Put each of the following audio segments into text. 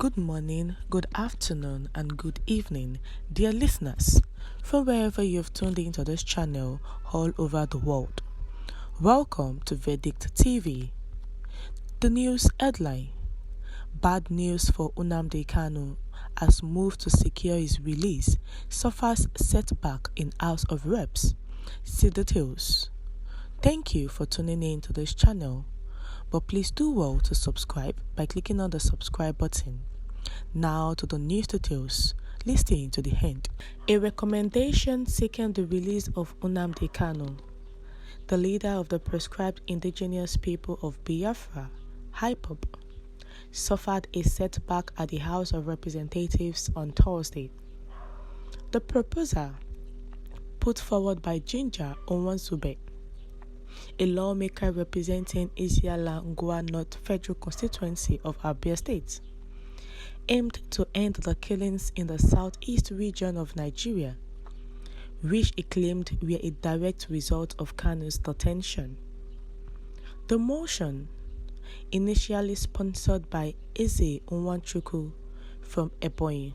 Good morning, good afternoon, and good evening, dear listeners, from wherever you've tuned into this channel all over the world. Welcome to Verdict TV. The news headline: Bad news for Nnamdi Kanu has moved to secure his release, suffers setback in House of Reps. See details. Thank you for tuning in to this channel, but please do well to subscribe by clicking on the subscribe button. Now to the news details. Listen to the end. A recommendation seeking the release of Nnamdi Kanu, the leader of the proscribed indigenous people of Biafra, IPOB, suffered a setback at the House of Representatives on Thursday. The proposal, put forward by Ginger Onwansube, a lawmaker representing Isiala Ngwa North Federal Constituency of Abia State, aimed to end the killings in the southeast region of Nigeria, which he claimed were a direct result of Kanu's detention. The motion, initially sponsored by Eze Nwanchukwu from Ebonyi,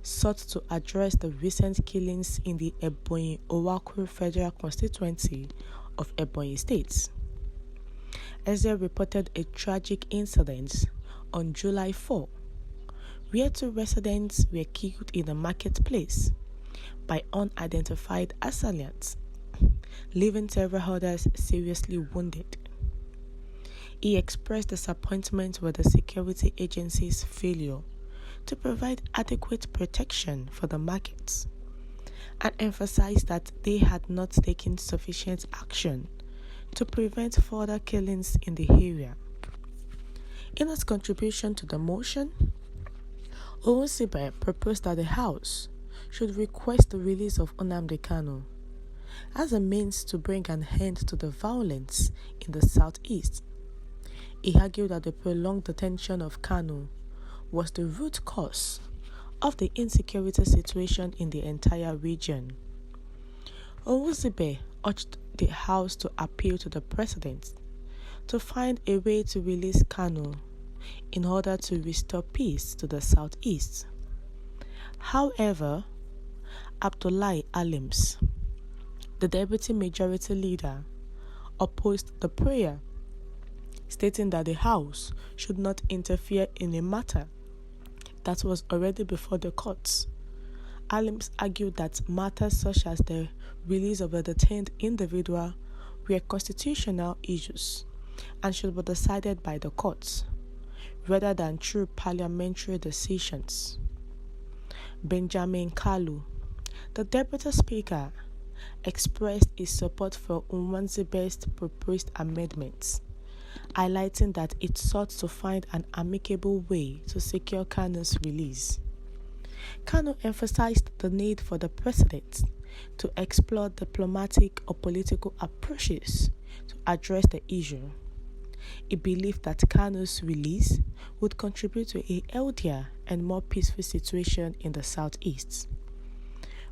sought to address the recent killings in the Ebonyi Owakuru Federal Constituency of Ebonyi State. Eze reported a tragic incident on July 4, where 2 residents were killed in a marketplace by unidentified assailants, leaving several others seriously wounded. He expressed disappointment with the security agency's failure to provide adequate protection for the markets, and emphasized that they had not taken sufficient action to prevent further killings in the area. In his contribution to the motion, Onwansube proposed that the House should request the release of Nnamdi Kanu as a means to bring an end to the violence in the southeast. He argued that the prolonged detention of Kanu was the root cause of the insecurity situation in the entire region. Onwansube urged the House to appeal to the President to find a way to release Kanu in order to restore peace to the southeast. However, Abdullahi Alims, the deputy majority leader, opposed the prayer, stating that the House should not interfere in a matter that was already before the courts. Alims argued that matters such as the release of a detained individual were constitutional issues and should be decided by the courts, rather than through parliamentary decisions. Benjamin Kalu, the Deputy Speaker, expressed his support for Onwansube's proposed amendments, highlighting that it sought to find an amicable way to secure Kanu's release. Kanu emphasized the need for the President to explore diplomatic or political approaches to address the issue. He believed that Kanu's release would contribute to a healthier and more peaceful situation in the southeast.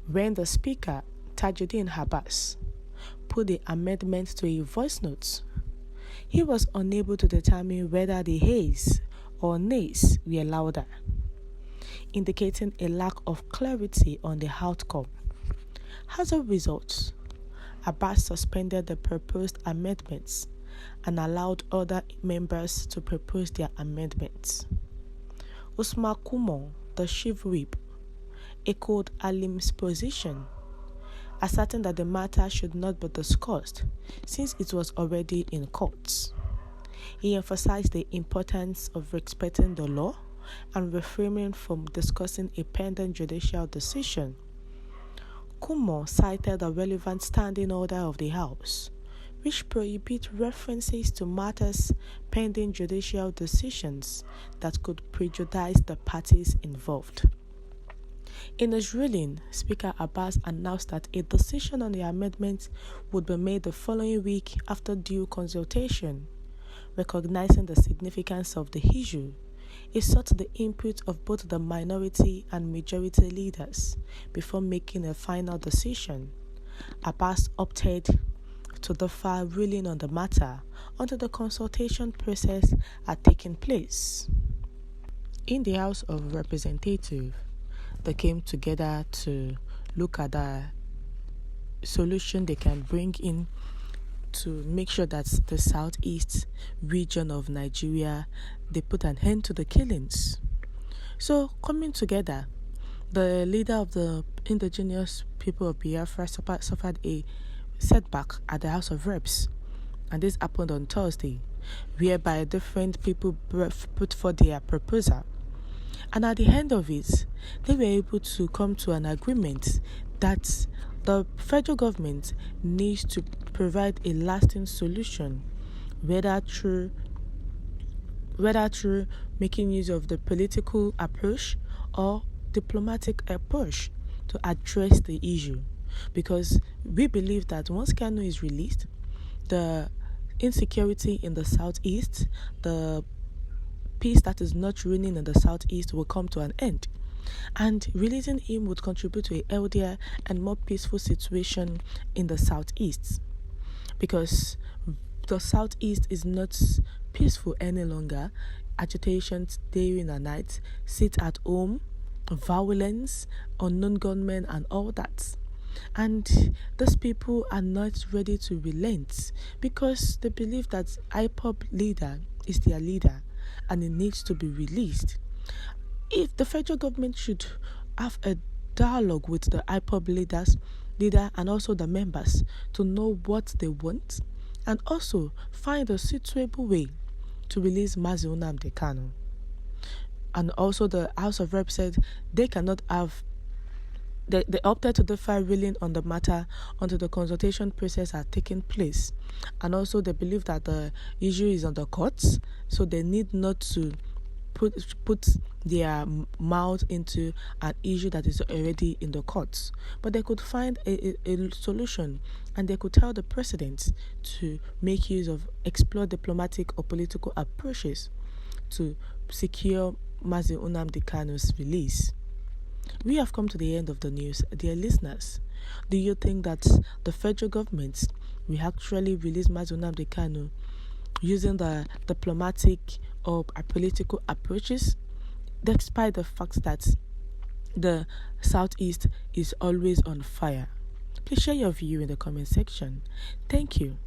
When the Speaker, Tajuddin Abbas, put the amendment to a voice note, he was unable to determine whether the ayes or nays were louder, indicating a lack of clarity on the outcome. As a result, Abbas suspended the proposed amendments and allowed other members to propose their amendments. Usman Kumo, the chief whip, echoed Alim's position, asserting that the matter should not be discussed since it was already in courts. He emphasized the importance of respecting the law and refraining from discussing a pending judicial decision. Kumo cited the relevant standing order of the House, which prohibit references to matters pending judicial decisions that could prejudice the parties involved. In his ruling, Speaker Abbas announced that a decision on the amendment would be made the following week after due consultation. Recognizing the significance of the issue, he sought the input of both the minority and majority leaders before making a final decision. Abbas opted to defer ruling on the matter until the consultation process had taken place. In the House of Representatives, they came together to look at the solution they can bring in to make sure that the southeast region of Nigeria, they put an end to the killings. So coming together, the leader of the indigenous people of Biafra suffered a setback at the House of Reps, and this happened on Thursday, whereby different people put forth their proposal. And at the end of it, they were able to come to an agreement that the federal government needs to provide a lasting solution, whether through making use of the political approach or diplomatic approach to address the issue. Because we believe that once Kanu is released, the insecurity in the southeast, the peace that is not reigning in the southeast will come to an end. And releasing him would contribute to a healthier and more peaceful situation in the southeast. Because the southeast is not peaceful any longer. Agitations day and night, sit at home, violence, unknown gunmen and all that. And those people are not ready to relent because they believe that IPOB leader is their leader and it needs to be released. If the federal government should have a dialogue with the IPOB leader and also the members to know what they want and also find a suitable way to release Mazi Nnamdi Kanu. And also the House of Reps said they cannot have they opted to defer ruling on the matter until the consultation process has taken place. And also they believe that the issue is on the courts, so they need not to put their mouth into an issue that is already in the courts. But they could find a solution, and they could tell the president to make use of explore diplomatic or political approaches to secure Mazi Nnamdi Kanu's release. We have come to the end of the news. Dear listeners, do you think that the federal government will actually release Mazi Nnamdi Kanu using the diplomatic or political approaches, despite the fact that the southeast is always on fire? Please share your view in the comment section. Thank you.